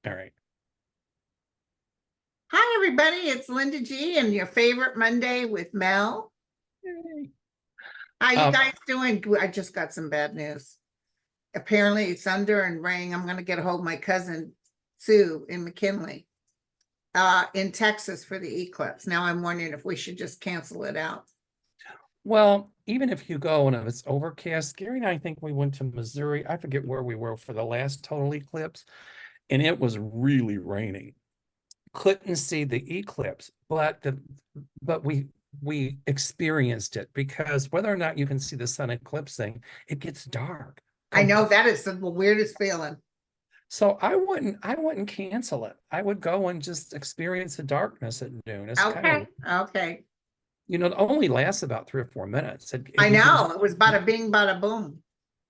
All right. Hi, everybody. It's Linda G and your favorite Monday with Mel. Yay. How you Um, guys doing? I just got some bad news. Apparently, it's thunder and rain. I'm going to get a hold of my cousin Sue in McKinley, in Texas for the eclipse. Now I'm wondering if we should just cancel it out. well, even if you go and it's overcast, Gary and I think we went to Missouri. I forget where we were for the last total eclipse, and it was really raining. Couldn't see the eclipse, but we experienced it because whether or not you can see the sun eclipsing, it gets dark. I know that is the weirdest feeling. So I wouldn't cancel it. I would go and just experience the darkness at noon. It's kind of, Okay, okay. it only lasts about 3 or 4 minutes. I You can just, know it was bada bing, bada boom.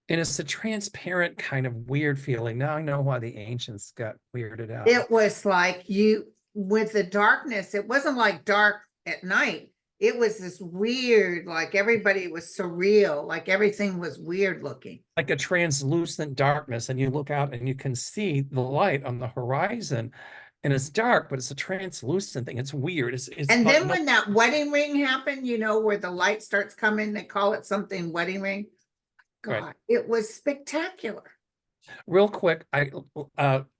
and it's a transparent kind of weird feeling. Now I know why the ancients got weirded out. It was like you, with the darkness, it wasn't like dark at night. It was this weird, like everybody was surreal, like everything was weird looking. Like a translucent darkness, and you look out and you can see the light on the horizon, and it's dark, but it's a translucent thing. It's weird. It's And like then no, when that wedding ring happened, where the light starts coming, they call it something wedding ring. right. God, it was spectacular. Real quick,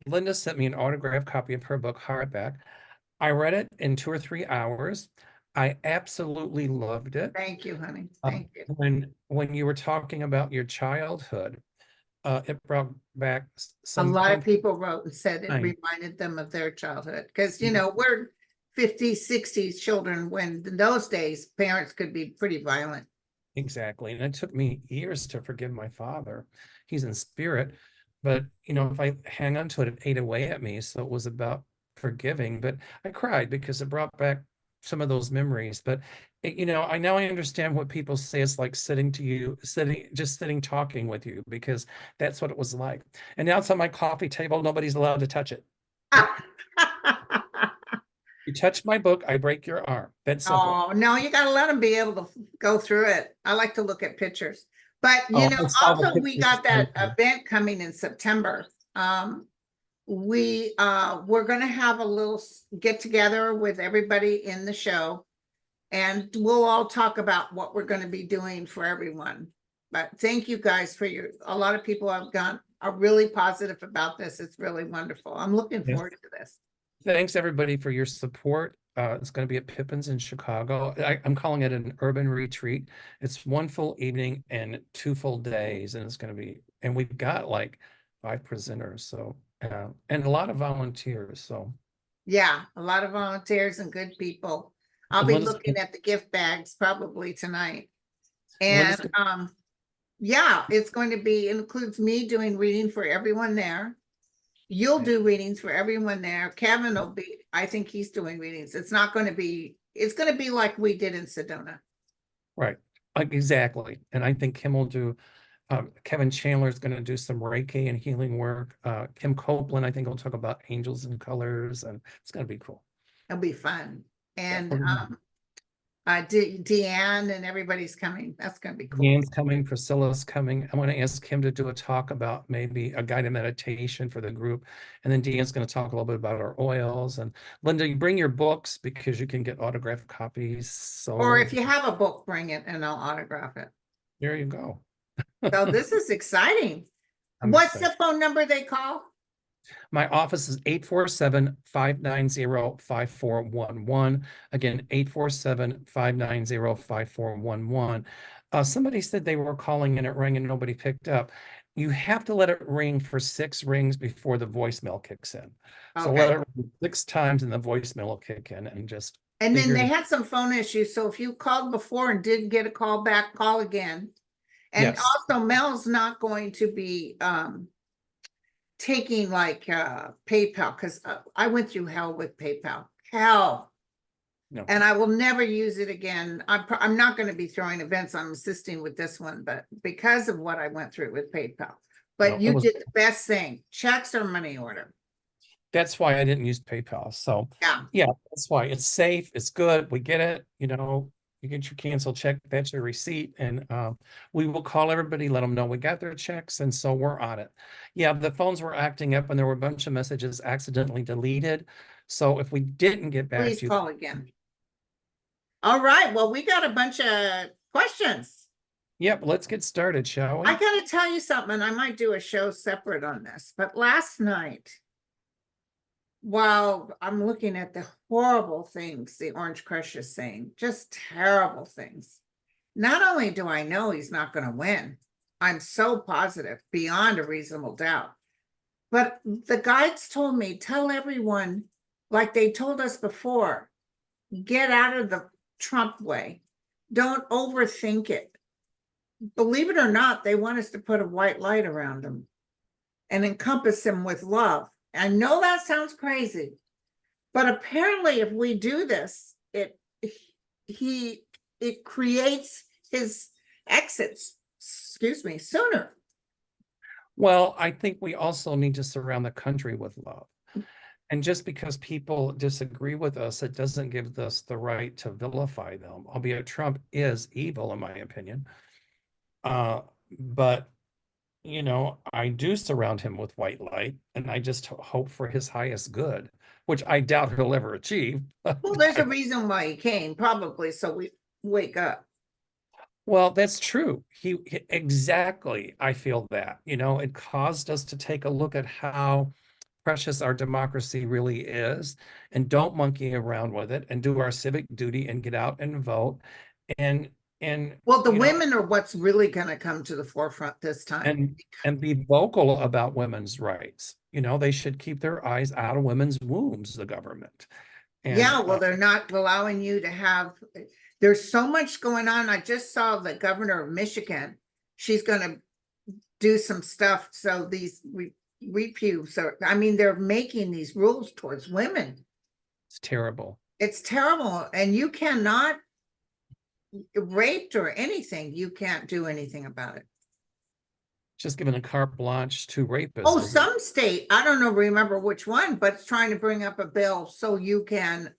Linda sent me an autographed copy of her book hardback. I read it in 2 or 3 hours. I absolutely loved it. Thank you, honey. Thank you. When you were talking about your childhood, it brought back A some lot of painful people wrote and said it time. reminded them of their childhood because, Mhm. we're 50s, 60s children when in those days parents could be pretty violent. Exactly. And it took me years to forgive my father. He's in spirit, but if I hang on to it, it ate away at me. So it was about forgiving, but I cried because it brought back some of those memories. But I now I understand what people say. It's like just sitting, talking with you, because that's what it was like. And now it's on my coffee table. Nobody's allowed to touch it. You touch my book, I break your arm. That's simple. Oh, no, you got to let them be able to go through it. I like to look at pictures. But, Oh, I saw the also we pictures. got that event coming in September. We're going to have a little get together with everybody in the show and we'll all talk about what we're going to be doing for everyone. But thank you guys for a lot of people have gone are really positive about this. It's really wonderful. I'm looking Yes. forward to this. Thanks everybody for your support. It's going to be at Pippin's in Chicago. I'm calling it an urban retreat. It's one full evening and 2 full days, and and we've got like 5 presenters, so and a lot of volunteers. So Yeah, a lot of volunteers and good people. I'll and be looking at the gift bags probably tonight. And Linda's gonna, yeah, it's going to be includes me doing reading for everyone there. You'll do readings for everyone there. Kevin will be, I think he's doing readings. It's not going to be, it's going to be like we did in Sedona. right, exactly. And I think Kim will do. Kevin Chandler is going to do some Reiki and healing work. Kim Copeland, I think, will talk about angels and colors, and it's going to be cool. It'll be fun. Yeah, And Deanne and everybody's coming. That's going to be cool. Dan's coming, Priscilla's coming. I want to ask him to do a talk about maybe a guided meditation for the group. And then Dan's going to talk a little bit about our oils. And Linda, you bring your books because you can get autographed copies. Or So if you have a book, bring it and I'll autograph it. there you go. So this is exciting. I'm What's excited. the phone number they call? My office is 847-590-5411. Again, 847-590-5411. Somebody said they were calling and it rang and nobody picked up. You have to let it ring for 6 rings before the voicemail kicks in. So let Okay. it ring 6 times and the voicemail will kick in, and just And then figure they it. had some phone issues. So if you called before and didn't get a call back, call again. And Yes. also Mel's not going to be taking like PayPal because I went through hell with PayPal. Hell. No. And I will never use it again. I'm not going to be throwing events. I'm assisting with this one, but because of what I went through with PayPal. But No, you did the best thing. Checks or money order. that's why I didn't use PayPal. So Yeah. yeah, that's why it's safe. It's good. We get it. You get your canceled check, that's your receipt, and we will call everybody, let them know we got their checks, and so we're on it. Yeah, the phones were acting up and there were a bunch of messages accidentally deleted. So if we didn't get back Please to you. call again. All right, well, we got a bunch of questions. Yep, let's get started, shall we? I gotta tell you something, I might do a show separate on this, but last night, while I'm looking at the horrible things the Orange Crush is saying, just terrible things. Not only do I know he's not going to win, I'm so positive beyond a reasonable doubt. But the guides told me, tell everyone, like they told us before, get out of the Trump way. Don't overthink it. Believe it or not, they want us to put a white light around him and encompass him with love. I know that sounds crazy, but apparently if we do this, it creates his exits, sooner. Well, I think we also need to surround the country with love. And just because people disagree with us, it doesn't give us the right to vilify them, albeit Trump is evil, in my opinion. But you know, I do surround him with white light, and I just hope for his highest good, which I doubt he'll ever achieve. Well, there's a reason why he came, probably so we wake up. Well, that's true. Exactly. I feel that, you know, it caused us to take a look at how precious our democracy really is, and don't monkey around with it, and do our civic duty and get out and vote. And well, the women are what's really going to come to the forefront this time, and be vocal about women's rights. You know, they should keep their eyes out of women's wombs, the government. And yeah, well, they're not allowing you to have, there's so much going on. I just saw the governor of Michigan, she's going to do some stuff, so these repubes are, I mean, they're making these rules towards women. It's terrible. It's terrible, and you cannot raped or anything, you can't do anything about it. Just giving a carte blanche to rapists. Oh, some state, I don't know, remember which one, but it's trying to bring up a bill so you can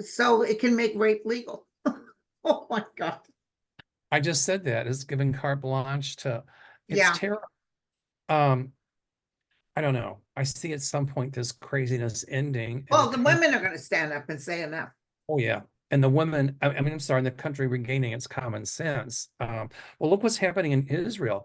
so it can make rape legal. Oh my God. I just said that it's giving carte blanche to, it's yeah, terrible. I don't know. I see at some point this craziness ending. Well, the women are going to stand up and say enough. Oh yeah. And the women, I mean, I'm sorry, the country regaining its common sense. Well, look what's happening in Israel.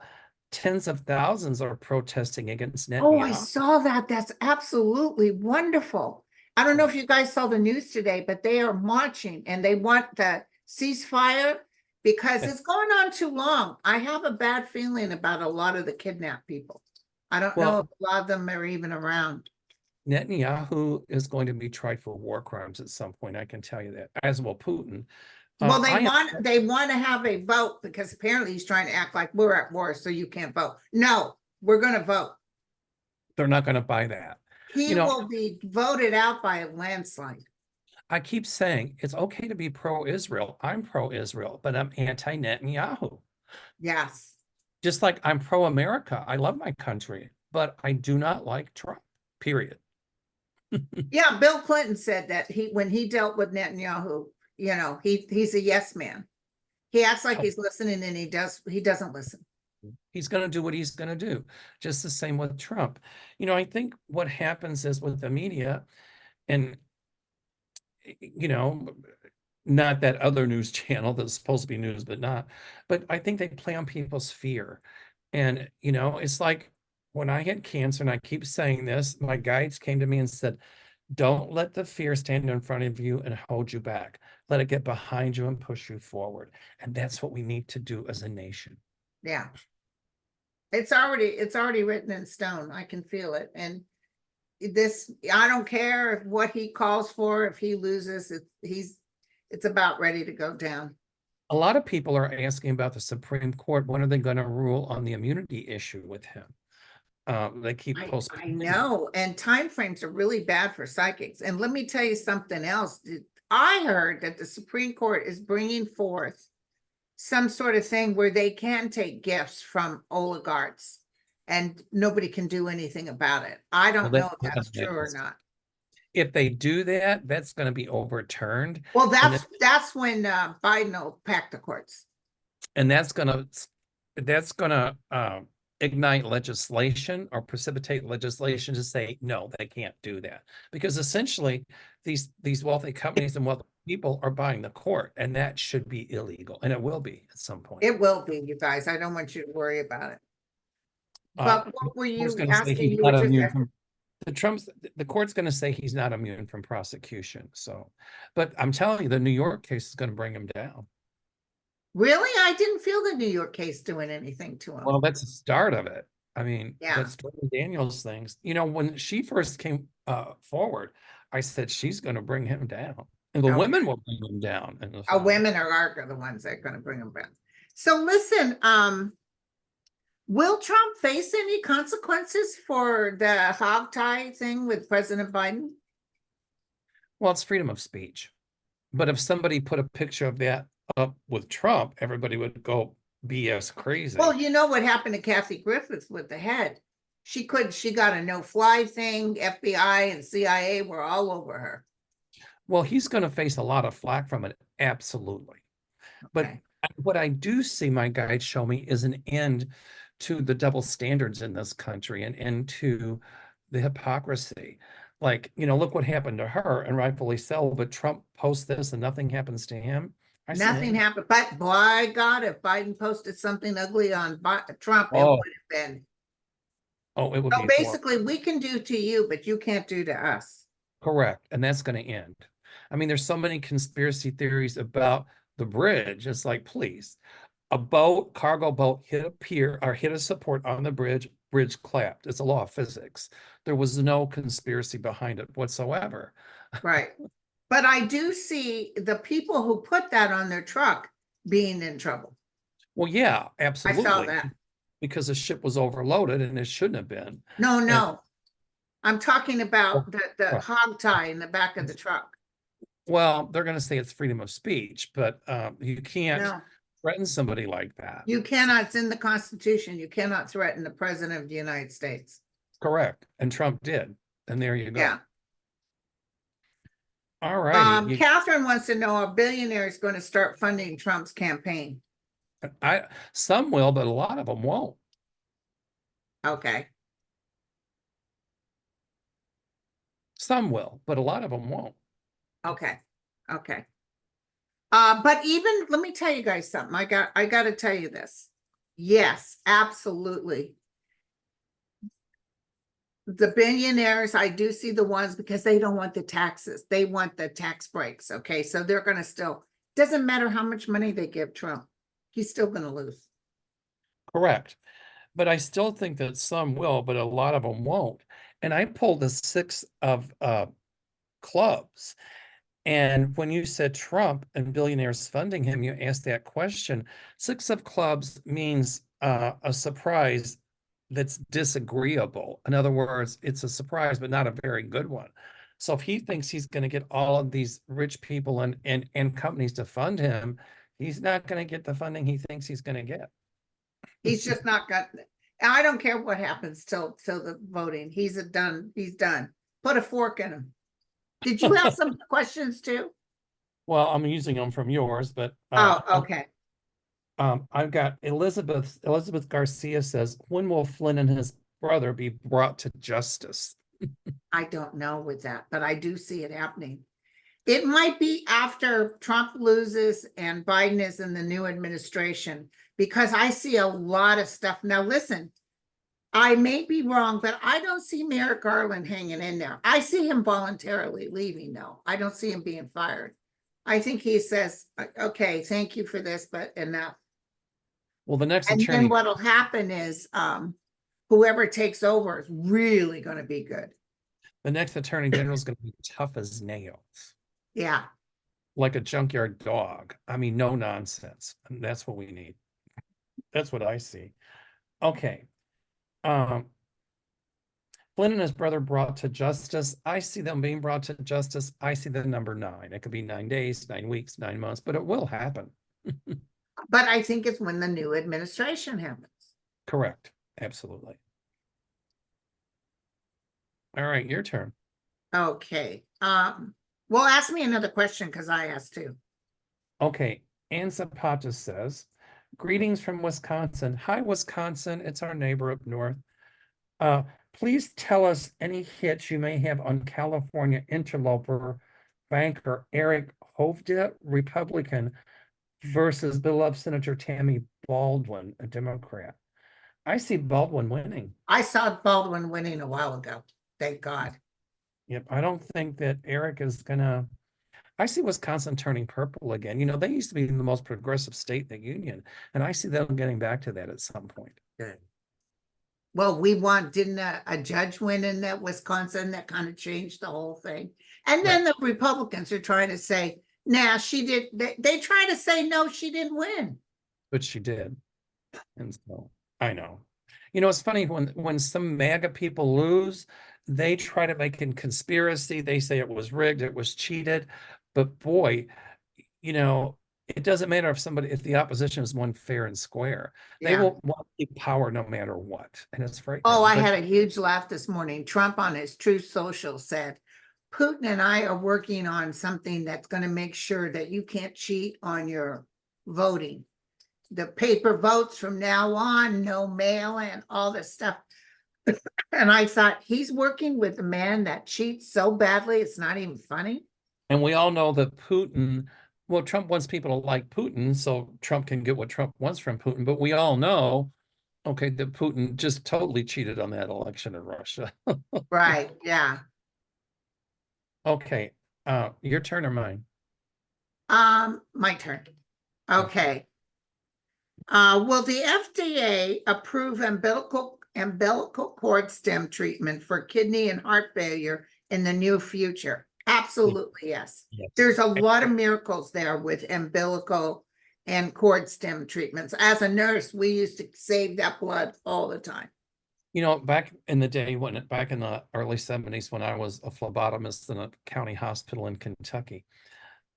Tens of thousands are protesting against Netanyahu. Oh, I saw that. That's absolutely wonderful. I don't know if you guys saw the news today, but they are marching and they want the ceasefire because it's going on too long. I have a bad feeling about a lot of the kidnapped people. I don't know if a lot of them are even around. Netanyahu is going to be tried for war crimes at some point. I can tell you that, as will Putin. Well, they want to have a vote because apparently he's trying to act like we're at war, so you can't vote. No, we're going to vote. They're not going to buy that. He will be voted out by a landslide. I keep saying it's okay to be pro-Israel. I'm pro-Israel, but I'm anti-Netanyahu. Yes. Just like I'm pro-America. I love my country, but I do not like Trump, period. Yeah, Bill Clinton said that when he dealt with Netanyahu, you know, he's a yes man. He acts like he's listening and he doesn't listen. He's going to do what he's going to do. Just the same with Trump. You know, I think what happens is with the media, and you know, not that other news channel that's supposed to be news but not, but I think they play on people's fear. And you know, it's like when I had cancer, and I keep saying this, my guides came to me and said, don't let the fear stand in front of you and hold you back. Let it get behind you and push you forward. And that's what we need to do as a nation. Yeah. It's already written in stone. I can feel it. And this, I don't care if what he calls for, if he loses, it's about ready to go down. A lot of people are asking about the Supreme Court. When are they going to rule on the immunity issue with him? They keep postponing. I know, and timeframes are really bad for psychics. And let me tell you something else. I heard that the Supreme Court is bringing forth some sort of thing where they can take gifts from oligarchs and nobody can do anything about it. I don't know if that's true or not. if they do that, that's going to be overturned. Well, And that's when Biden will pack the courts. and that's gonna ignite legislation or precipitate legislation to say no, they can't do that, because essentially these wealthy companies and wealthy people are buying the court, and that should be illegal, and it will be at some point. It will be, you guys. I don't want you to worry about it. Uh, But what were I was you going to say asking? he's You were not just immune from the court's going to say he's not immune from prosecution. So, but I'm telling you, the New York case is going to bring him down. really? I didn't feel the New York case doing anything to him. Well, that's the start of it. I mean, Yeah. that's Stormy Daniels things. You know, when she first came forward, I said she's going to bring him down, and the Okay. women will bring him down. And Women are the ones that are going to bring him down. So listen, will Trump face any consequences for the hog tie thing with President Biden? Well, it's freedom of speech, but if somebody put a picture of that up with Trump, everybody would go BS crazy. Well, you know what happened to Kathy Griffith with the head. She got a no-fly thing. FBI and CIA were all over her. Well, he's going to face a lot of flack from it, absolutely. But what I do see my guides show me is an end to the double standards in this country and end to the hypocrisy. Like, you know, look what happened to her, and rightfully so, but Trump posts this and nothing happens to him. Nothing happened. But by God, if Biden posted something ugly on Trump, it would have been. Oh, it would so be basically horrible. We can do to you, but you can't do to us. Correct. And that's going to end. I mean, there's so many conspiracy theories about the bridge. It's like, please, a boat, cargo boat, hit a pier or hit a support on the bridge collapsed. It's a law of physics. There was no conspiracy behind it whatsoever. Right. But I do see the people who put that on their truck being in trouble. Well, yeah, absolutely. I saw that. Because the ship was overloaded and it shouldn't have been. No. I'm talking about the hog tie in the back of the truck. Well, they're going to say it's freedom of speech, but you can't threaten somebody like that. You cannot. It's in the Constitution. You cannot threaten the president of the United States. Correct. And Trump did. And there you go. Yeah. All right. Catherine wants to know, a billionaire is going to start funding Trump's campaign. Some will, but a lot of them won't. Okay. Some will, but a lot of them won't. Okay. But even, let me tell you guys something. I got to tell you this. Yes, absolutely. The billionaires, I do see the ones because they don't want the taxes. They want the tax breaks. Okay. So they're going to still, doesn't matter how much money they give Trump. He's still going to lose. Correct. But I still think that some will, but a lot of them won't. And I pulled the 6 of clubs. And when you said Trump and billionaires funding him, you asked that question. 6 of clubs means a surprise that's disagreeable. In other words, it's a surprise, but not a very good one. So if he thinks he's going to get all of these rich people and companies to fund him, he's not going to get the funding he thinks he's going to get. He's just not got. I don't care what happens till the voting. He's done. Put a fork in him. Did you have some questions too? Well, I'm using them from yours, but okay. I've got Elizabeth Garcia says, when will Flynn and his brother be brought to justice? I don't know with that, but I do see it happening. It might be after Trump loses and Biden is in the new administration, because I see a lot of stuff. Now, listen, I may be wrong, but I don't see Merrick Garland hanging in there. I see him voluntarily leaving, though. I don't see him being fired. I think he says, okay, thank you for this, but enough. Well, the next and attorney. then what'll happen is whoever takes over is really going to be good. The next attorney general is going to be tough as nails. Yeah. Like a junkyard dog. I mean, no nonsense. And that's what we need. That's what I see. Okay. Flynn and his brother brought to justice. I see them being brought to justice. I see the number 9. It could be 9 days, 9 weeks, 9 months, but it will happen. But I think it's when the new administration happens. Correct. Absolutely. All right, your turn. Okay, well, ask me another question because I asked too. Okay, Ann Zapata says, greetings from Wisconsin. Hi, Wisconsin. It's our neighbor up north. Please tell us any hits you may have on California interloper banker Eric Hovde, Republican, versus beloved Senator Tammy Baldwin, a Democrat. I see Baldwin winning. I saw Baldwin winning a while ago. Thank God. Yep, I don't think that Eric is gonna. I see Wisconsin turning purple again. You know, they used to be the most progressive state in the union, and I see them getting back to that at some point. Good. Well, didn't a judge win in that Wisconsin that kind of changed the whole thing? And then the Republicans are trying to say, nah, she did. They try to say, no, she didn't win. But she did. And so I know. You know, it's funny when some MAGA people lose, they try to make it conspiracy. They say it was rigged, it was cheated. But boy, you know, it doesn't matter if the opposition is won fair and square. They will want to keep power no matter what. And it's frightening. Oh, I had a huge laugh this morning. Trump on his Truth Social said, Putin and I are working on something that's going to make sure that you can't cheat on your voting. The paper votes from now on, no mail and all this stuff. And I thought, he's working with a man that cheats so badly, it's not even funny. And we all know that well, Trump wants people to like Putin, so Trump can get what Trump wants from Putin. But we all know, okay, that Putin just totally cheated on that election in Russia. Right, yeah. Okay, your turn or mine? My turn. Okay. Will the FDA approve umbilical cord stem treatment for kidney and heart failure in the near future? Absolutely, yes. There's a lot of miracles there with umbilical and cord stem treatments. As a nurse, we used to save that blood all the time. You know, back in the day, back in the early 70s, when I was a phlebotomist in a county hospital in Kentucky,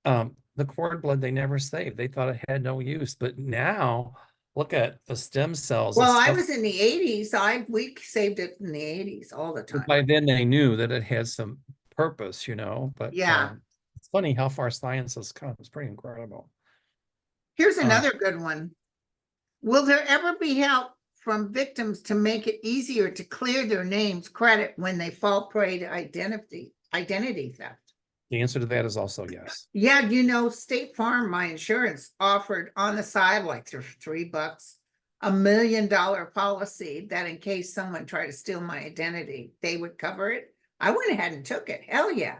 the cord blood they never saved. They thought it had no use. But now, look at the stem cells. Well, I was in the 80s. We saved it in the 80s all the time. By then they knew that it had some purpose, you know, but yeah, it's funny how far science has come. It's pretty incredible. Here's another good one. Will there ever be help from victims to make it easier to clear their names credit when they fall prey to identity theft? The answer to that is also yes. Yeah, you know, State Farm, my insurance, offered on the side, like for $3, $1 million policy that in case someone tried to steal my identity, they would cover it. I went ahead and took it. Hell yeah.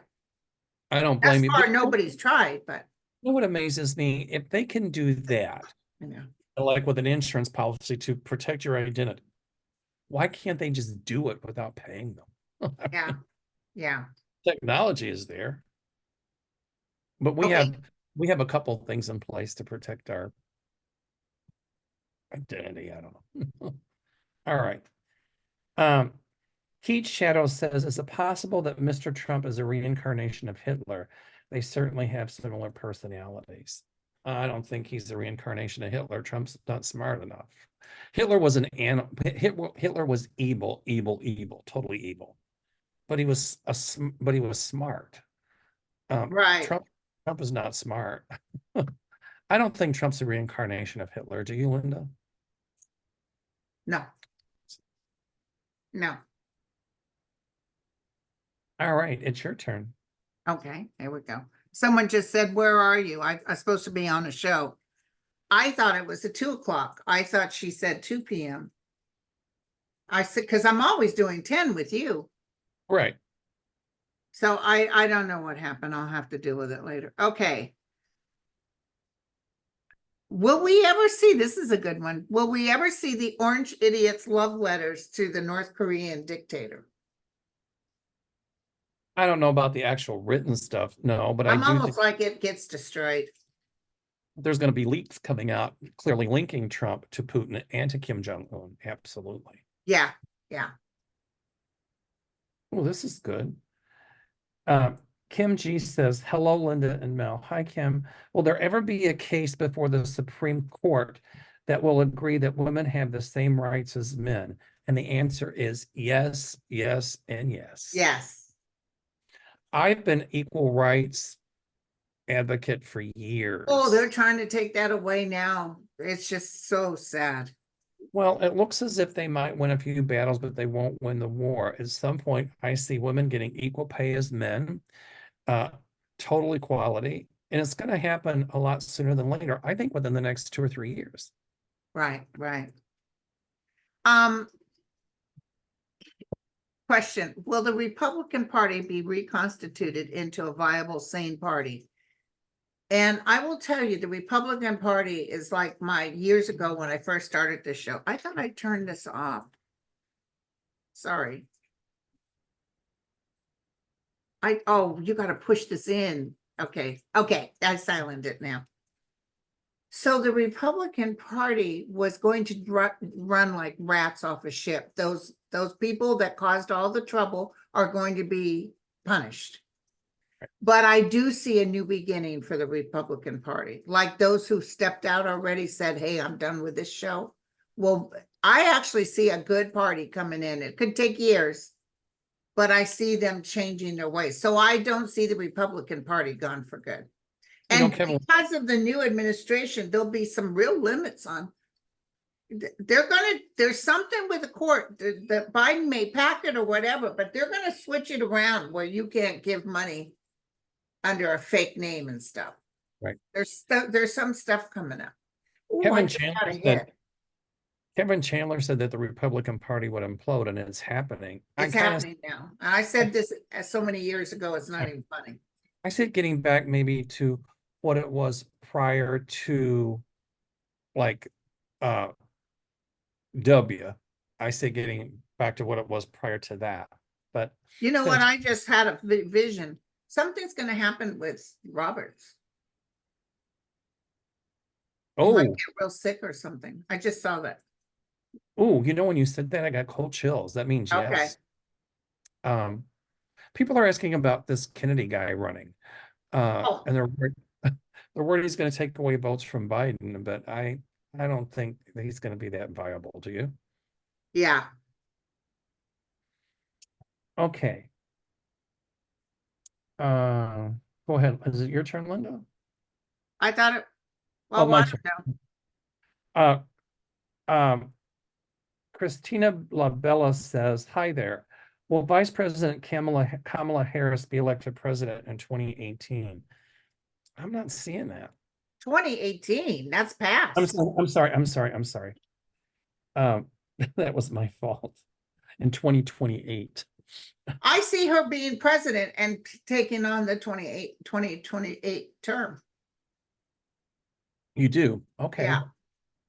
I don't blame you. Nobody's tried, but you know what amazes me? If they can do that, I know, like with an insurance policy to protect your identity, why can't they just do it without paying them? yeah, yeah. Technology is there. But we have a couple of things in place to protect our identity. I don't know. All right. Heat Shadow says, is it possible that Mr. Trump is a reincarnation of Hitler? They certainly have similar personalities. I don't think he's a reincarnation of Hitler. Trump's not smart enough. Hitler was Hitler was evil, totally evil. But he was smart. Right. Trump is not smart. I don't think Trump's a reincarnation of Hitler. Do you, Linda? No. No. All right, it's your turn. Okay, there we go. Someone just said, where are you? I'm supposed to be on a show. I thought it was at 2 o'clock. I thought she said 2 p.m. I said, because I'm always doing 10 with you. Right. So I don't know what happened. I'll have to deal with it later. Okay. Will we ever see, this is a good one. Will we ever see the Orange Idiot's love letters to the North Korean dictator? I don't know about the actual written stuff, no, but I'm almost like it gets destroyed. There's going to be leaks coming out clearly linking Trump to Putin and to Kim Jong-un. Absolutely. Yeah, yeah. Well, this is good. Kim G says, hello, Linda and Mel. Hi, Kim. Will there ever be a case before the Supreme Court that will agree that women have the same rights as men? And the answer is yes, yes, and yes. Yes. I've been equal rights advocate for Oh, years. they're trying to take that away now. It's just so sad. Well, it looks as if they might win a few battles, but they won't win the war. At some point, I see women getting equal pay as men, uh, total equality, and it's going to happen a lot sooner than later. I think within the next 2 or 3 years. Right, right. Um, question, will the Republican Party be reconstituted into a viable, sane party? And I will tell you, the Republican Party is like my years ago when I first started this show. I thought I turned this off. Sorry. Oh, you got to push this in. Okay, okay, I silenced it now. So the Republican Party was going to run like rats off a ship. Those people that caused all the trouble are going to be punished. But I do see a new beginning for the Republican Party. Like those who stepped out already said, hey, I'm done with this show. Well, I actually see a good party coming in. It could take years, but I see them changing their ways. So I don't see the Republican Party gone for good. And Kevin, because of the new administration, there'll be some real limits on. There's something with the court that Biden may pack it or whatever, but they're going to switch it around where you can't give money under a fake name and stuff. right. There's some stuff coming up. Ooh, Kevin Chandler said that the Republican Party would implode, and it's happening. It's happening now. I said this so many years ago, it's not even funny. I said getting back maybe to what it was prior to like W. I say getting back to what it was prior to that. But you know what? I just had a vision. Something's going to happen with Roberts. He might get real sick or something. I just saw that. Oh, when you said that, I got cold chills. That means yes. People are asking about this Kennedy guy running. And they're worried he's going to take away votes from Biden, but I don't think that he's going to be that viable. Do you? Yeah. Okay. Go ahead. Is it your turn, Linda? I thought it. Well, my turn. Christina LaBella says, "Hi there. Will Vice President Kamala Harris be elected president in 2018?" I'm not seeing that. 2018, that's past. I'm sorry. That was my fault. In 2028. I see her being president and taking on the 2028 term. You do? Okay. Yeah.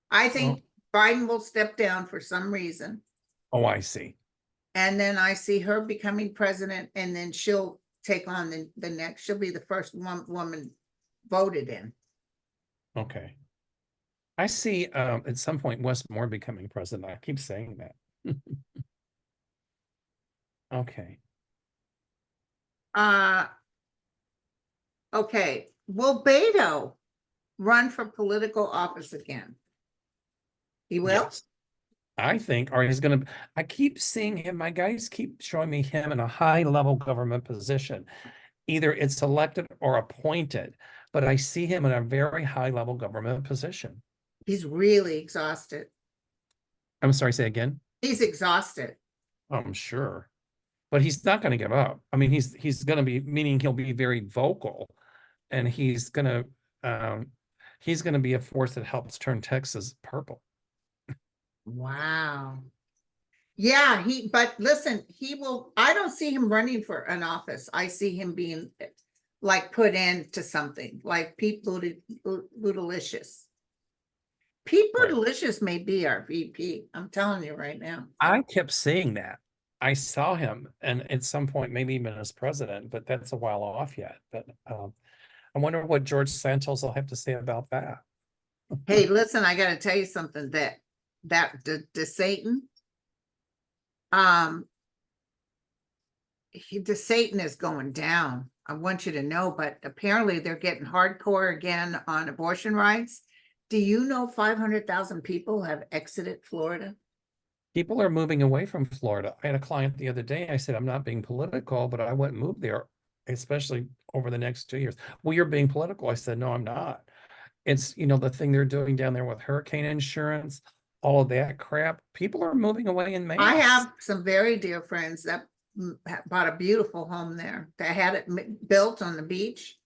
I think Biden will step down for some reason. Oh, I see. And then I see her becoming president, and then she'll take on the next. She'll be the first woman voted in. Okay. I see at some point Wes Moore becoming president. I keep saying that. Okay. Okay. Will Beto run for political office again? He will? Yes. I think, or he's going to, I keep seeing him. My guys keep showing me him in a high level government position. Either it's elected or appointed, but I see him in a very high level government position. He's really exhausted. I'm sorry, say again? He's exhausted. I'm sure. But he's not going to give up. I mean, he's going to be, meaning he'll be very vocal, and he's going to be a force that helps turn Texas purple. Wow. Yeah, but listen, he will. I don't see him running for an office. I see him being like put into something like Pete Buttigieg. Pete Buttigieg may be our VP. I'm telling you right now. I kept saying that. I saw him, and at some point, maybe even as president, but that's a while off yet. But I wonder what George Santos will have to say about that. Hey, listen, I got to tell you something. That the Satan, the Satan is going down. I want you to know, but apparently they're getting hardcore again on abortion rights. Do you know 500,000 people have exited Florida? People are moving away from Florida. I had a client the other day. I said, I'm not being political, but I went and moved there especially over the next 2 years. Well, you're being political. I said, no, I'm not. It's, the thing they're doing down there with hurricane insurance, all of that crap. People are moving away in I mass. have some very dear friends that bought a beautiful home there. They had it built on the beach,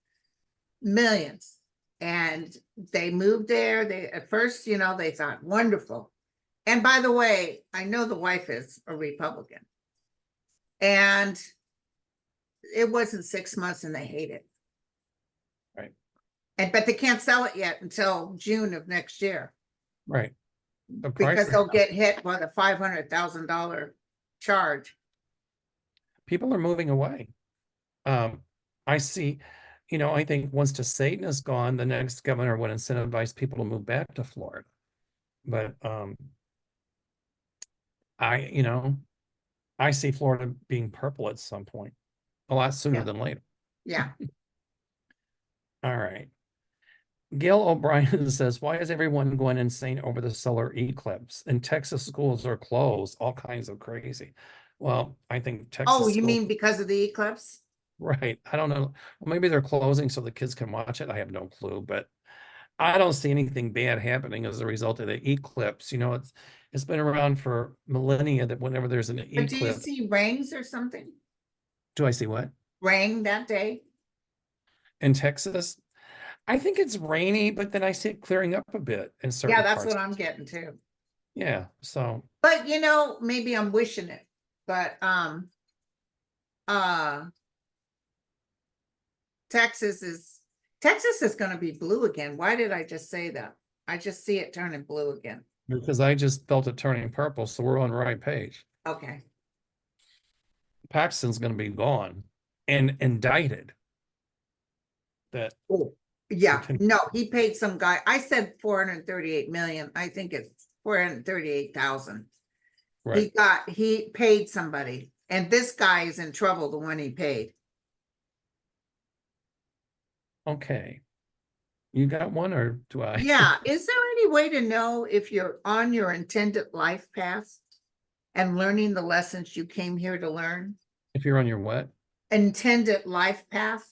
millions. And they moved there. They at first, they thought wonderful. And by the way, I know the wife is a Republican. And it wasn't 6 months and they hate it. Right. But they can't sell it yet until June of next year. Right. Because they'll get hit with a $500,000 charge. People are moving away. I see, I think once DeSatan is gone, the next governor would incentivize people to move back to Florida. But I see Florida being purple at some point, a lot sooner than later. Yeah. All right. Gail O'Brien says, why is everyone going insane over the solar eclipse? And Texas schools are closed, all kinds of crazy. Well, I think Texas. Oh, you mean because of the eclipse? Right. I don't know. Well, maybe they're closing so the kids can watch it. I have no clue, but I don't see anything bad happening as a result of the eclipse. It's been around for millennia that whenever there's an eclipse. Do you see rings or something? Do I see what? Rain that day? In Texas? I think it's rainy, but then I see it clearing up a bit in certain parts. Yeah, that's what I'm getting too. Yeah, so. But maybe I'm wishing it. But Texas is going to be blue again. Why did I just say that? I just see it turning blue again. Because I just felt it turning purple, so we're on the right page. Okay. Paxton's going to be gone and indicted. That. Oh, yeah. No, he paid some guy. I said 438 million. I think it's 438,000. Right. He paid somebody, and this guy is in trouble, the one he paid. Okay. You got one, or do I? Yeah. Is there any way to know if you're on your intended life path and learning the lessons you came here to learn? If you're on your what? Intended life path?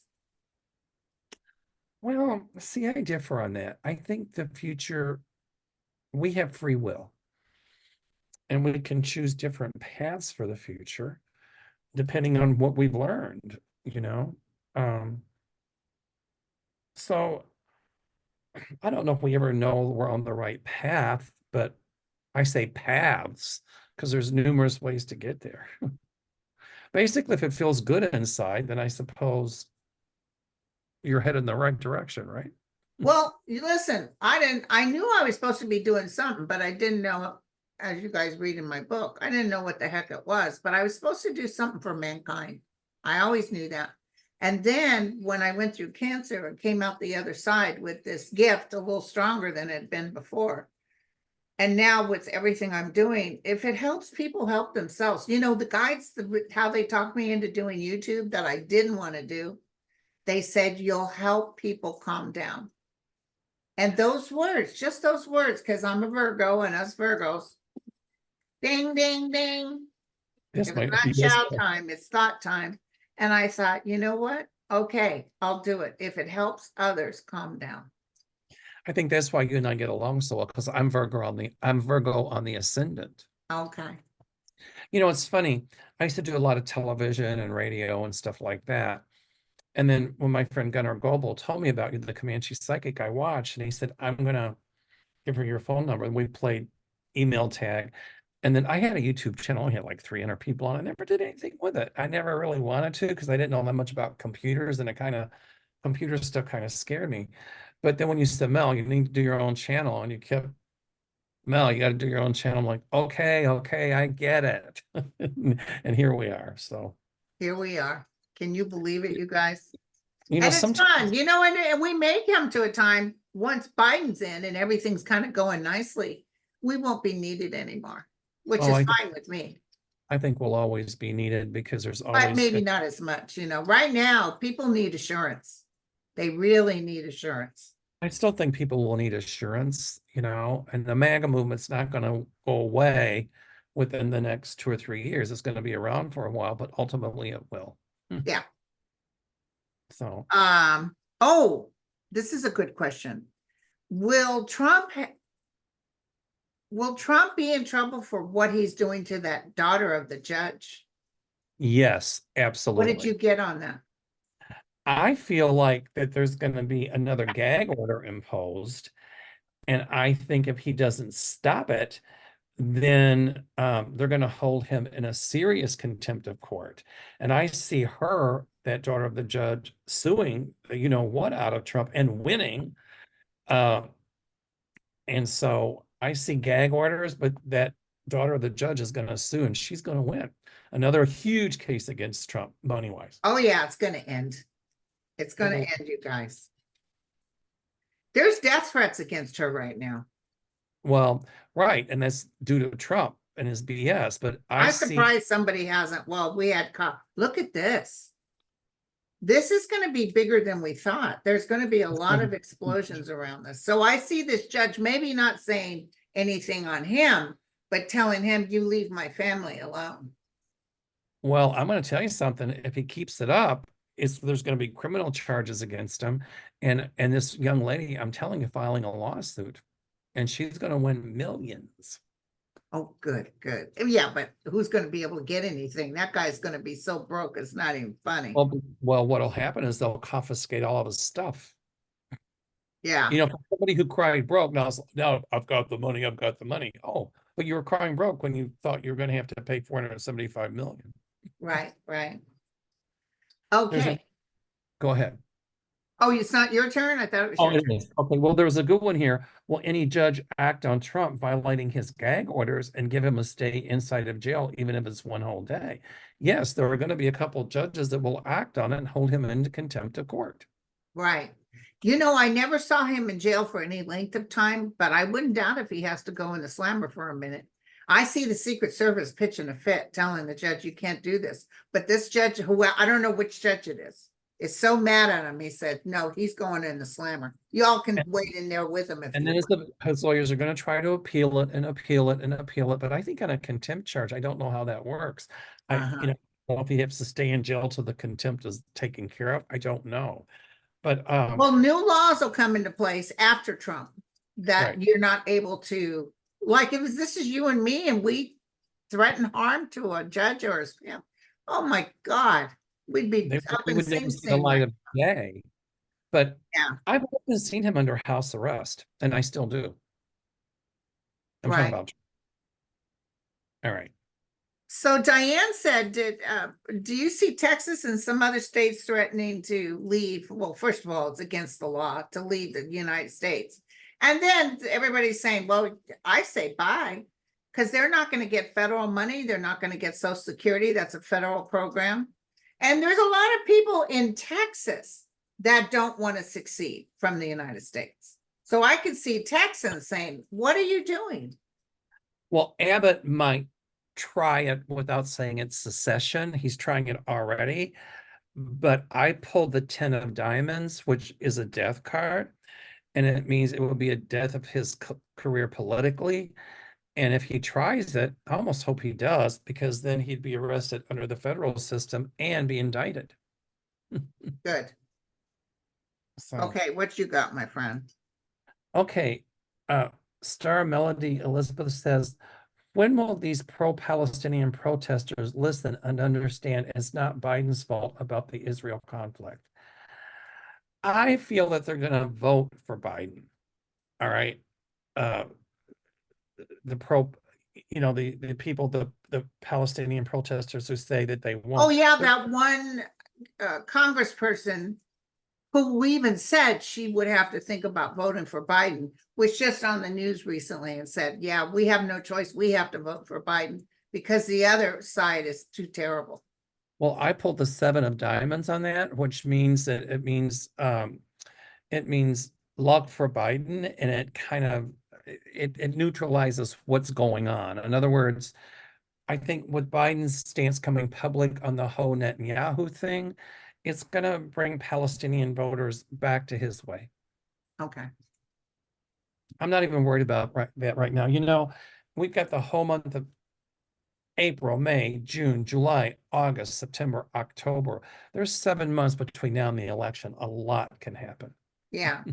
Well, see, I differ on that. I think the future, we have free will. And we can choose different paths for the future, depending on what we've learned, So I don't know if we ever know we're on the right path, but I say paths because there's numerous ways to get there. Basically, if it feels good inside, then I suppose you're headed in the right direction, right? Well, listen, I knew I was supposed to be doing something, but I didn't know, as you guys read in my book, I didn't know what the heck it was, but I was supposed to do something for mankind. I always knew that. And then when I went through cancer, it came out the other side with this gift a little stronger than it had been before. And now with everything I'm doing, if it helps people help themselves, the guides, how they talked me into doing YouTube that I didn't want to do, they said, you'll help people calm down. And those words, just those words, because I'm a Virgo and us Virgos, ding, ding, ding. It's not shout time, it's thought time. And I thought, you know what? Okay, I'll do it. If it helps others calm down. I think that's why you and I get along so well, because I'm Virgo on the ascendant. Okay. It's funny. I used to do a lot of television and radio and stuff like that. And then when my friend Gunnar Goebel told me about you, the Comanche psychic I watched, and he said, I'm going to give her your phone number. And we played email tag. And then I had a YouTube channel. I had like 300 people on it. I never did anything with it. I never really wanted to because I didn't know that much about computers, and computer stuff kind of scared me. But then when you said, Mel, you need to do your own channel, and you kept, Mel, you got to do your own channel. I'm like, okay, I get it. And here we are. So here we are. Can you believe it, you guys? And it's fun, and we may come to a time once Biden's in and everything's kind of going nicely, we won't be needed anymore, which is fine with me. I think we'll always be needed because there's always. But maybe not as much, Right now, people need assurance. They really need assurance. I still think people will need assurance, and the MAGA movement's not going to go away within the next 2 or 3 years. It's going to be around for a while, but ultimately it will. Yeah. So Oh, this is a good question. Will Trump be in trouble for what he's doing to that daughter of the judge? yes, What did absolutely. you get on that? I feel like that there's going to be another gag order imposed. And I think if he doesn't stop it, then they're going to hold him in a serious contempt of court. And I see her, that daughter of the judge, suing, you know what, out of Trump and winning. Uh, and so I see gag orders, but that daughter of the judge is going to sue and she's going to win. Another huge case against Trump, money wise. Oh yeah, it's going to end. It's going to end, you guys. There's death threats against her right now. Well, right. And that's due to Trump and his BS. But I I'm see, surprised somebody hasn't. Well, we had look at this. This is going to be bigger than we thought. There's going to be a lot of explosions around this. So I see this judge maybe not saying anything on him, but telling him, you leave my family alone. well, I'm going to tell you something. If he keeps it up, there's going to be criminal charges against him. And this young lady, I'm telling you, filing a lawsuit, and she's going to win millions. Oh, good, good. Yeah, but who's going to be able to get anything? That guy's going to be so broke, it's not even funny. Well, what'll happen is they'll confiscate all of his stuff. Yeah, You know, for somebody who cried broke, now I've got the money, I've got the money. Oh, but you were crying broke when you thought you were going to have to pay 475 million. right, right. There's a, Okay. go ahead. Oh, it's not your turn? I thought it was Oh, your it turn. is. Okay, well, there's a good one here. Will any judge act on Trump violating his gag orders and give him a stay inside of jail, even if it's one whole day? Yes, there are going to be a couple judges that will act on it and hold him into contempt of court. Right. You know, I never saw him in jail for any length of time, but I wouldn't doubt if he has to go in the slammer for a minute. I see the Secret Service pitching a fit, telling the judge, you can't do this. But this judge, who I don't know which judge it is so mad at him. He said, no, he's going in the slammer. Y'all can wait in there with him if And you then want. his lawyers are going to try to appeal it and appeal it and appeal it. But I think on a contempt charge, I don't know how that works. Uh-huh. I don't know if he has to stay in jail till the contempt is taken care of. I don't know. But Well, new laws will come into place after Trump that right. you're not able to, like if this is you and me and we threaten harm to a judge or his family, oh my God, we'd be They up probably in would never Sing see the Sing light right of day. But now. I've often seen him under house arrest, and I still do. I'm talking Right. about. All right. So Diane said, do you see Texas and some other states threatening to leave? Well, first of all, it's against the law to leave the United States. And then everybody's saying, well, I say bye, because they're not going to get federal money. They're not going to get Social Security. That's a federal program. And there's a lot of people in Texas that don't want to succeed from the United States. So I could see Texans saying, what are you doing? Well, Abbott might try it without saying it's secession. He's trying it already. But I pulled the 10 of diamonds, which is a death card. And it means it will be a death of his career politically. And if he tries it, I almost hope he does, because then he'd be arrested under the federal system and be indicted. Good. So, Okay, what you got, my friend? okay. Star Melody Elizabeth says, when will these pro-Palestinian protesters listen and understand it's not Biden's fault about the Israel conflict? I feel that they're going to vote for Biden. All right. Uh, the pro, the people, the Palestinian protesters who say that they Oh won't. yeah, that one congressperson who even said she would have to think about voting for Biden was just on the news recently and said, yeah, we have no choice. We have to vote for Biden because the other side is too terrible. Well, I pulled the 7 of diamonds on that, which means that it means luck for Biden, and it kind of it neutralizes what's going on. In other words, I think with Biden's stance coming public on the whole Netanyahu thing, it's going to bring Palestinian voters back to his way. Okay. I'm not even worried about that right now. We've got the whole month of April, May, June, July, August, September, October. There's 7 months between now and the election. A lot can happen. Yeah.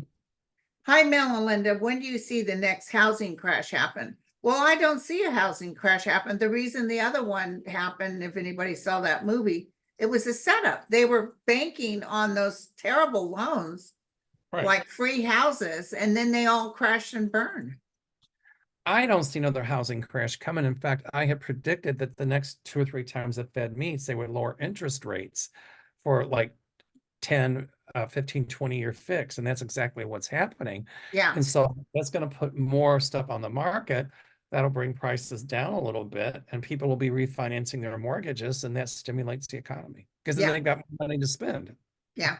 Hi, Mel and Linda. When do you see the next housing crash happen? Well, I don't see a housing crash happen. The reason the other one happened, if anybody saw that movie, it was a setup. They were banking on those terrible loans, Right. like free houses, and then they all crashed and burned. I don't see another housing crash coming. In fact, I have predicted that the next 2 or 3 times the Fed meets, they would lower interest rates for like 10, 15, 20-year fix. And that's exactly what's happening. Yeah, And so that's going to put more stuff on the market. That'll bring prices down a little bit, and people will be refinancing their mortgages, and that stimulates the economy because then yeah, they've got money to spend. yeah.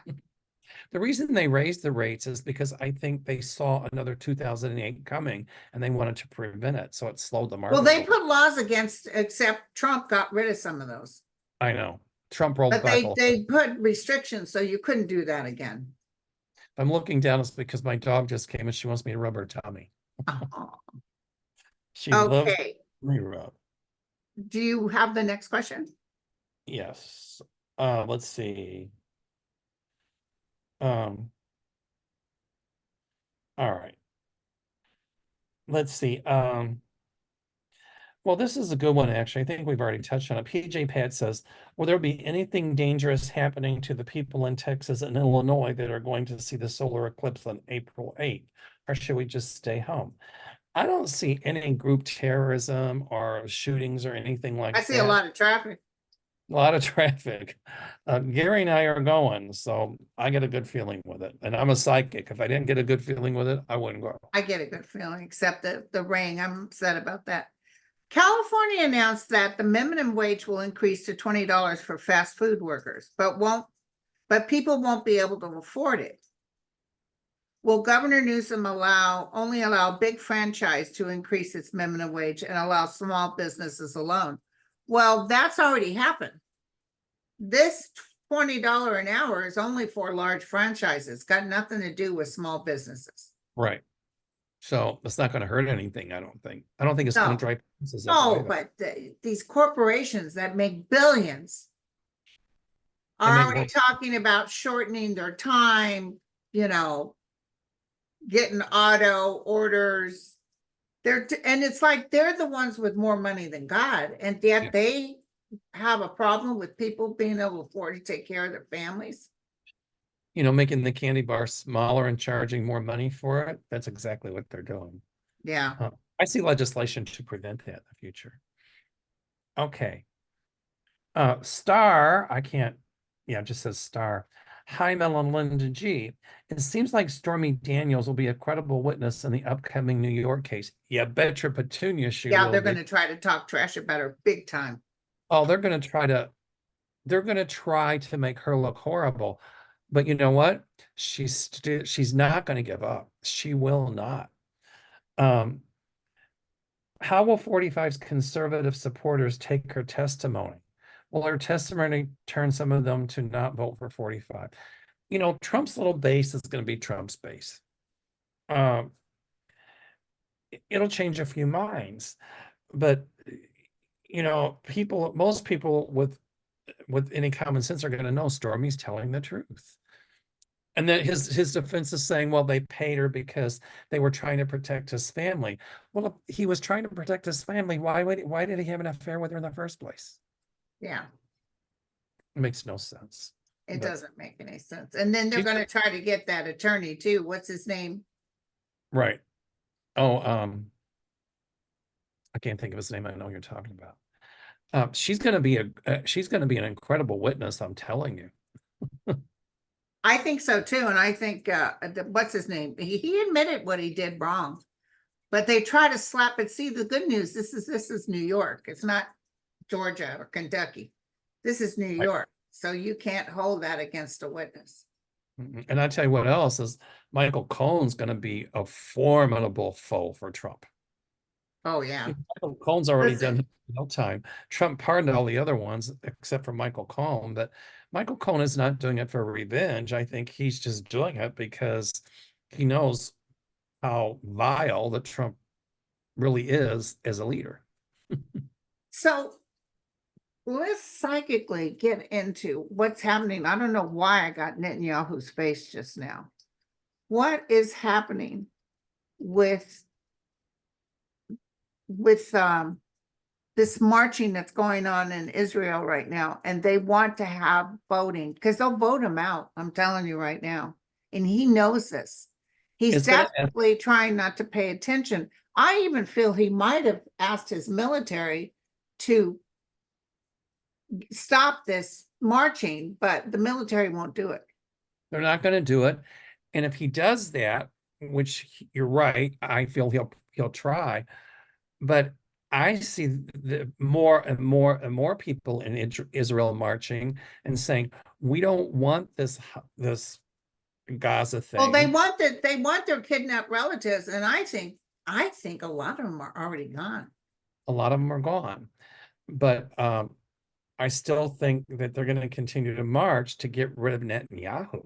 The reason they raised the rates is because I think they saw another 2008 coming and they wanted to prevent it. So it slowed the market. Well, a they little. put laws against, except Trump got rid of some of those. I know. Trump rolled But back. they put restrictions, so you couldn't do that again. I'm looking down, it's because my dog just came and she wants me to rub her tummy. Oh, She loves okay. me rub. Do you have the next question? Yes. Let's see. All right. Let's see. Well, this is a good one, actually. I think we've already touched on it. PJ Pat says, will there be anything dangerous happening to the people in Texas and Illinois that are going to see the solar eclipse on April 8th? Or should we just stay home? I don't see any group terrorism or shootings or anything like I that. see a lot of traffic. A lot of traffic. Gary and I are going, so I get a good feeling with it. And I'm a psychic. If I didn't get a good feeling with it, I wouldn't go. I get a good feeling, except the rain. I'm upset about that. California announced that the minimum wage will increase to $20 for fast food workers, but people won't be able to afford it. Will Governor Newsom only allow big franchise to increase its minimum wage and allow small businesses alone? Well, that's already happened. This $20 an hour is only for large franchises, got nothing to do with small businesses. Right. So it's not going to hurt anything, I don't think. I don't think it's going No. to drive prices up No, either. but these corporations that make billions They are make already more. talking about shortening their time, getting auto orders. And it's like they're the ones with more money than God, and yet they have a problem with people being able to afford to take care of their families. Making the candy bar smaller and charging more money for it. That's exactly what they're doing. Yeah. I see legislation to prevent that in the future. Okay. Star, I can't, yeah, it just says Star. Hi, Mel and Linda G. It seems like Stormy Daniels will be a credible witness in the upcoming New York case. Yeah, bet your petunia she Yeah, will they're be. going to try to talk trash about her big time. Oh, they're going to try to make her look horrible. But you know what? She's not going to give up. She will not. How will 45's conservative supporters take her testimony? Will her testimony turn some of them to not vote for 45? Trump's little base is going to be Trump's base. It'll change a few minds, but most people with any common sense are going to know Stormy's telling the truth. And then his defense is saying, well, they paid her because they were trying to protect his family. Well, if he was trying to protect his family, why did he have an affair with her in the first place? Yeah. It makes no sense. It doesn't make any sense. And then they're going to try to get that attorney too. What's his name? Right. Oh, I can't think of his name. I know you're talking about. She's going to be an incredible witness. I'm telling you. I think so too. And I think, what's his name? He admitted what he did wrong, but they try to slap it. See, the good news, this is New York. It's not Georgia or Kentucky. This is New York. So you can't hold that against a witness. And I tell you what else is Michael Cohen's going to be a formidable foe for Trump. Oh, yeah. Michael Cohen's already done no time. Trump pardoned all the other ones except for Michael Cohen, but Michael Cohen is not doing it for revenge. I think he's just doing it because he knows how vile that Trump really is as a leader. So let's psychically get into what's happening. I don't know why I got Netanyahu's face just now. What is happening with this marching that's going on in Israel right now? And they want to have voting because they'll vote him out. I'm telling you right now. And he knows this. He's It's gonna desperately trying not to pay attention. I even feel he might have asked his military to stop this marching, but the military won't do it. They're not going to do it. And if he does that, which you're right, I feel he'll try. But I see the more and more and more people in Israel marching and saying, we don't want this Gaza Well, thing. they want their kidnapped relatives, and I think a lot of them are already gone. A lot of them are gone. But I still think that they're going to continue to march to get rid of Netanyahu.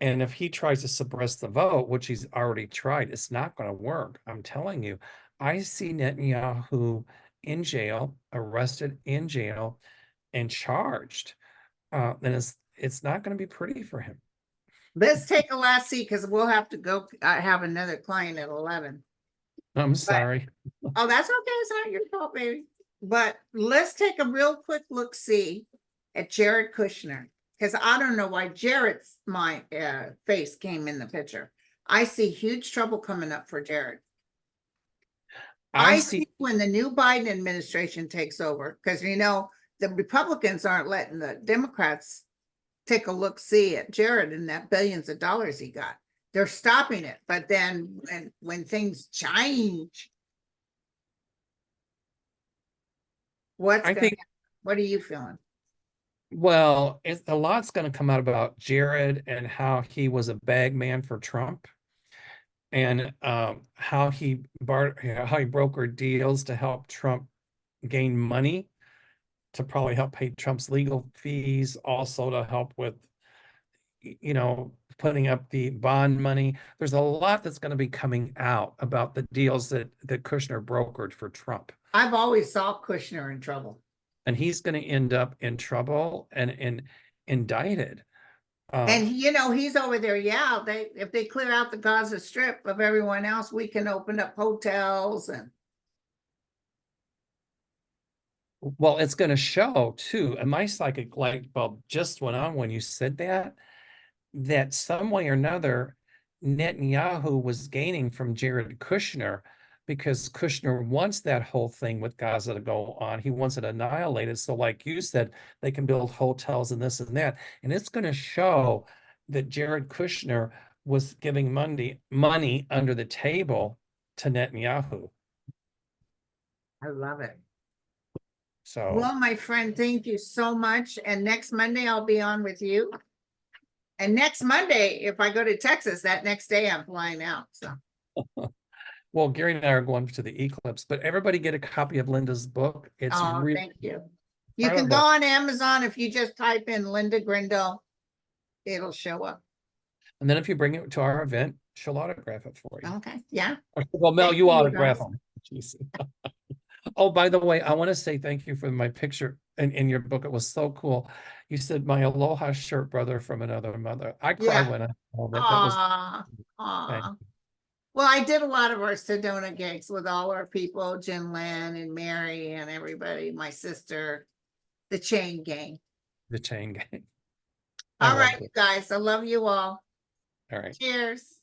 And if he tries to suppress the vote, which he's already tried, it's not going to work. I'm telling you, I see Netanyahu in jail, arrested in jail, and charged. And it's not going to be pretty for him. Let's take a last seat because we'll have to go. I have another client at 11. I'm sorry. Oh, that's okay. It's not your fault, baby. But let's take a real quick look see at Jared Kushner, because I don't know why Jared's face came in the picture. I see huge trouble coming up for Jared. I see when the new Biden administration takes over, because the Republicans aren't letting the Democrats take a look see at Jared and that billions of dollars he got. They're stopping it. But then when things change, what are you feeling? Well, a lot's going to come out about Jared and how he was a bag man for Trump, and how he brokered deals to help Trump gain money, to probably help pay Trump's legal fees, also to help with, putting up the bond money. There's a lot that's going to be coming out about the deals that Kushner brokered for Trump. I've always saw Kushner in trouble. And he's going to end up in trouble and indicted. And he's over there. Yeah, if they clear out the Gaza Strip of everyone else, we can open up hotels and. Well, it's going to show too. And my psychic light bulb just went on when you said that some way or another, Netanyahu was gaining from Jared Kushner, because Kushner wants that whole thing with Gaza to go on. He wants it annihilated. So like you said, they can build hotels and this and that. And it's going to show that Jared Kushner was giving money under the table to Netanyahu. I love it. So, well, my friend, thank you so much. And next Monday, I'll be on with you. And next Monday, if I go to Texas, that next day I'm flying out. So. Well, Gary and I are going to the Eclipse, but everybody get a copy of Linda's book. It's really thank you. You can go on Amazon. If you just type in Linda Grindle, it'll show up. And then if you bring it to our event, she'll autograph it for you. Okay. Yeah. Well, Mel, you autograph them. Oh, by the way, I want to say thank you for my picture in your book. It was so cool. You said my aloha shirt, brother from another mother. I cried when I saw that. Aww. Well, I did a lot of our Sedona gigs with all our people, Jen Lynn and Mary and everybody, my sister, the Chain Gang. The Chain Gang. All right, you guys. I love you all. All right. Cheers.